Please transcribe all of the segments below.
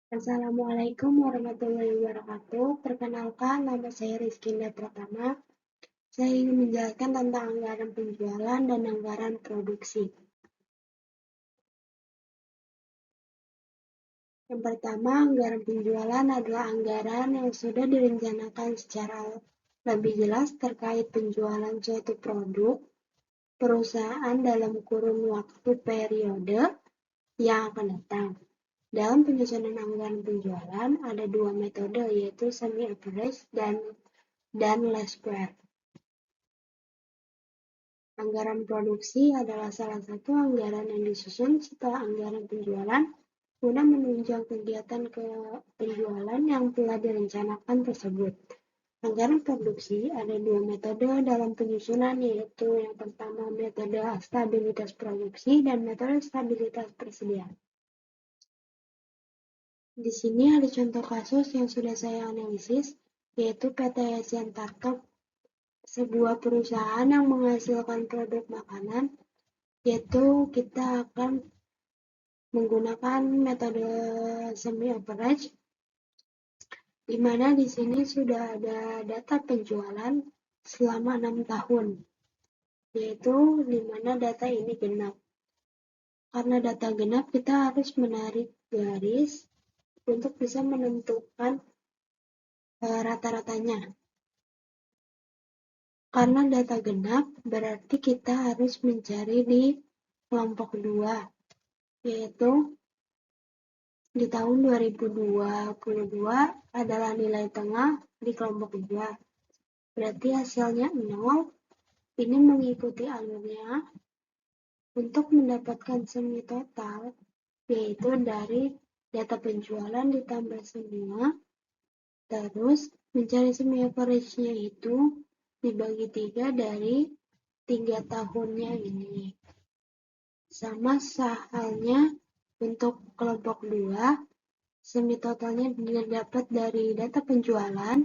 Assalamualaikum warahmatullahi wabarakatuh. Perkenalkan, nama saya Rizkinda Pratama. Saya ingin menjelaskan tentang anggaran penjualan dan anggaran produksi. Yang pertama, anggaran penjualan adalah anggaran yang sudah direncanakan secara lebih jelas terkait penjualan suatu produk perusahaan dalam kurun waktu periode yang akan datang. Dalam penyusunan anggaran penjualan ada dua metode, yaitu semi-average dan least square. Anggaran produksi adalah salah satu anggaran yang disusun setelah anggaran penjualan guna menunjang kegiatan penjualan yang telah direncanakan tersebut. Anggaran produksi ada dua metode dalam penyusunan, yaitu yang pertama metode stabilitas produksi dan metode stabilitas persediaan. Di sini ada contoh kasus yang sudah saya analisis, yaitu PT Asian Tarkop, sebuah perusahaan yang menghasilkan produk makanan, yaitu kita akan menggunakan metode semi-average, di mana di sini sudah ada data penjualan selama 6 tahun, yaitu di mana data ini genap. Karena data genap, kita harus menarik garis untuk bisa menentukan rata-ratanya. Karena data genap, berarti kita harus mencari di kelompok 2, yaitu di tahun 2022 adalah nilai tengah di kelompok 2. Berarti hasilnya 0. Ini mengikuti alurnya untuk mendapatkan semi total, yaitu dari data penjualan ditambah semua, terus mencari semi average-nya itu dibagi 3 dari 3 tahunnya ini. Sama halnya untuk kelompok 2, semi totalnya didapat dari data penjualan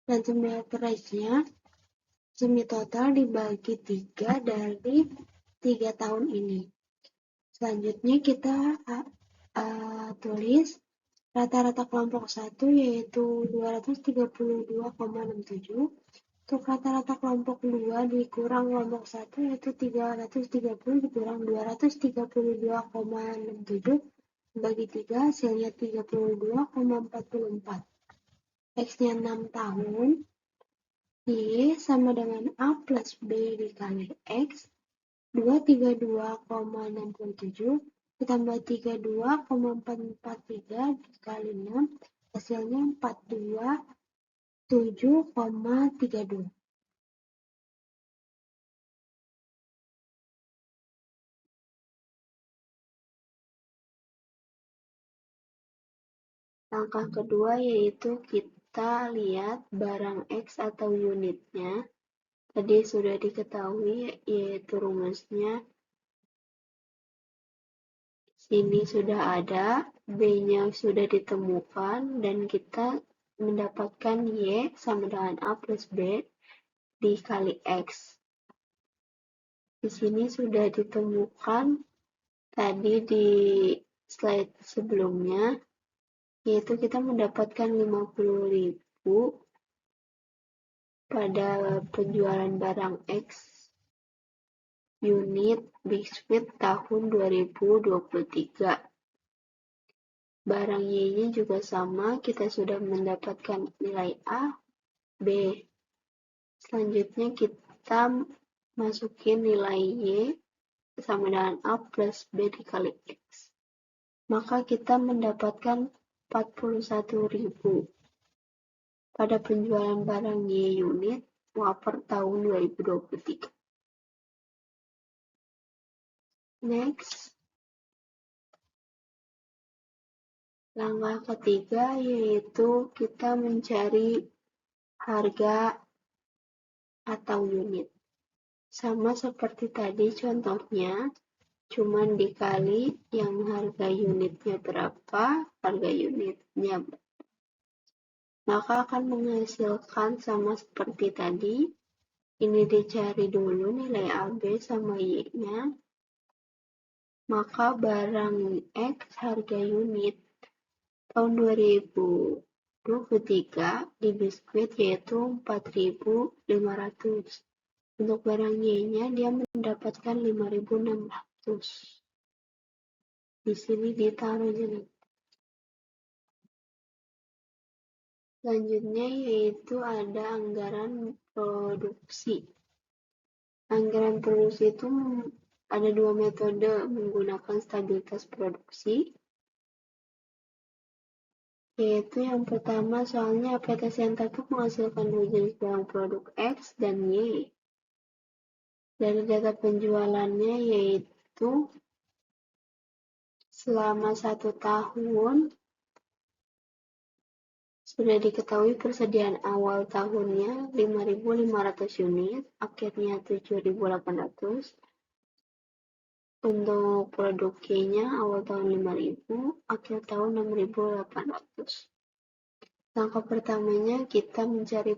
dan semi average-nya semi total dibagi 3 dari 3 tahun ini. Selanjutnya kita tulis rata-rata kelompok 1 yaitu 232,67. Untuk rata-rata kelompok 2 dikurang kelompok 1 yaitu 330 dikurang 232,67 bagi 3 hasilnya 32,44. X-nya 6 tahun. Y sama dengan A plus B dikali X. 232,67 ditambah 32,443 dikali 6 hasilnya 427,32. Langkah kedua yaitu kita lihat barang X atau unitnya. Tadi sudah diketahui yaitu rumusnya. Sini sudah ada, B-nya sudah ditemukan, dan kita mendapatkan Y sama dengan A plus B dikali X. Di sini sudah ditemukan tadi di slide sebelumnya, yaitu kita mendapatkan 50.000 pada penjualan barang X unit Big Sweet tahun 2023. Barang Y-nya juga sama, kita sudah mendapatkan nilai A, B. Selanjutnya kita masukin nilai Y sama dengan A plus B dikali X. Maka kita mendapatkan 41.000 pada penjualan barang Y unit wafer tahun 2023. Next. Langkah ketiga yaitu kita mencari harga atau unit. Sama seperti tadi contohnya, cuman dikali yang harga unitnya berapa, harga unitnya berapa. Maka akan menghasilkan sama seperti tadi. Ini dicari dulu nilai AB sama Y-nya. Maka barang X harga unit Tahun 2023 di biskuit yaitu 4.500. Untuk barang Y-nya dia mendapatkan 5.600. Di sini ditaruhnya. Selanjutnya yaitu ada anggaran produksi. Anggaran produksi itu ada dua metode menggunakan stabilitas produksi, yaitu yang pertama soalnya PT Siantartuk menghasilkan dua jenis barang produk X dan Y. Dari data penjualannya yaitu selama 1 tahun sudah diketahui persediaan awal tahunnya 5.500 unit, akhirnya 7.800. Untuk produk Y-nya awal tahun 5.000, akhir tahun 6.800. Langkah pertamanya kita mencari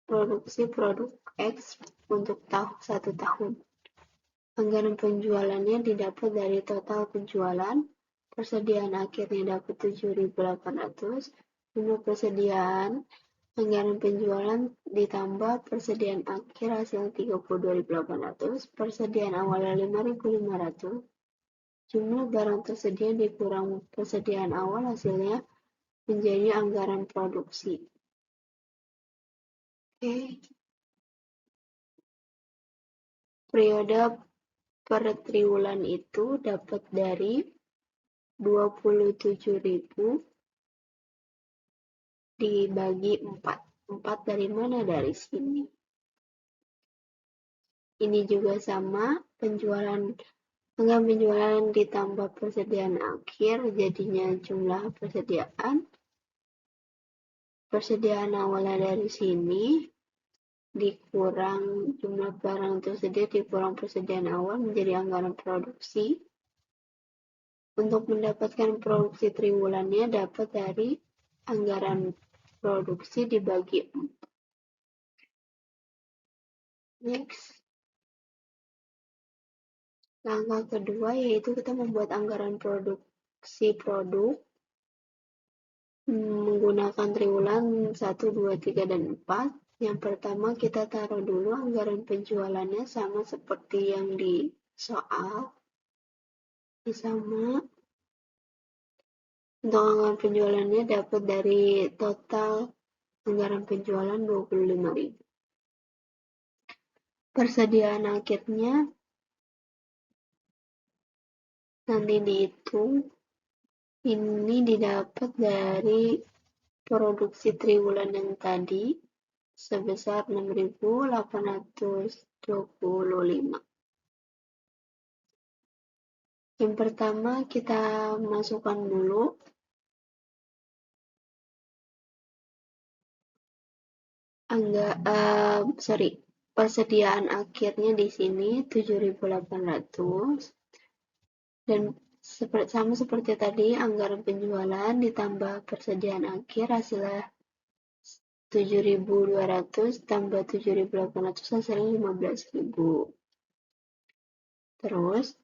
produksi produk X untuk 1 tahun. Anggaran penjualannya didapat dari total penjualan, persediaan akhirnya dapat 7.800, jumlah persediaan, anggaran penjualan ditambah persediaan akhir hasil 32.800, persediaan awalnya 5.500, jumlah barang tersedia dikurang persediaan awal hasilnya menjadi anggaran produksi. Periode per triwulan itu dapat dari 27.000 dibagi 4. 4 dari mana? Dari sini. Ini juga sama, anggaran penjualan ditambah persediaan akhir, jadinya jumlah persediaan. Persediaan awalnya dari sini, dikurang jumlah barang tersedia, dikurang persediaan awal menjadi anggaran produksi. Untuk mendapatkan produksi triwulannya dapat dari anggaran produksi dibagi 4. Next. Langkah kedua yaitu kita membuat anggaran produksi produk menggunakan triwulan 1, 2, 3, dan 4. Yang pertama kita taruh dulu anggaran penjualannya sama seperti yang di soal. Sama. Untuk anggaran penjualannya dapat dari total anggaran penjualan 25.000. Persediaan akhirnya nanti dihitung. Ini didapat dari produksi triwulan yang tadi sebesar 6.825. Yang pertama kita masukkan dulu persediaan akhirnya di sini 7.800 dan sama seperti tadi anggaran penjualan ditambah persediaan akhir hasilnya 7.200 tambah 7.800 hasilnya 15.000. Terus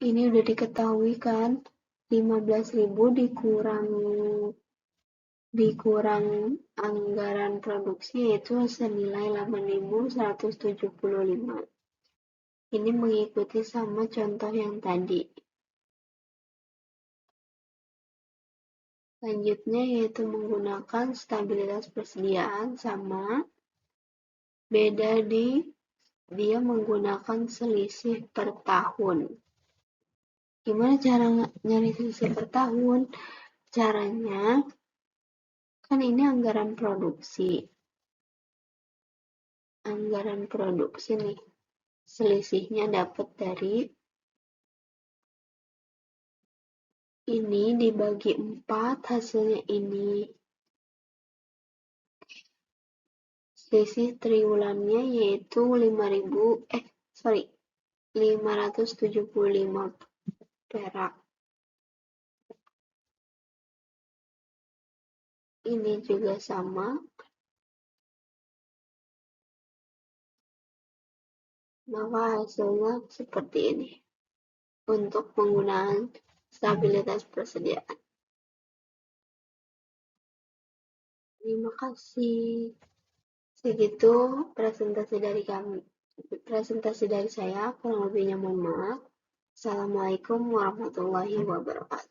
ini udah diketahui kan 15.000 dikurang anggaran produksi yaitu senilai 8.175. Ini mengikuti sama contoh yang tadi. Selanjutnya yaitu menggunakan stabilitas persediaan sama. Beda dia menggunakan selisih per tahun. Gimana cara nyari selisih per tahun? Caranya, kan ini anggaran produksi. Anggaran produksi nih. Selisihnya dapat dari ini dibagi 4, hasilnya ini. Selisih triwulannya yaitu 575 perak. Ini juga sama. Maka hasilnya seperti ini. Untuk penggunaan stabilitas persediaan. Terima kasih. Segitu presentasi dari saya, kurang lebihnya mohon maaf. Assalamualaikum warahmatullahi wabarakatuh.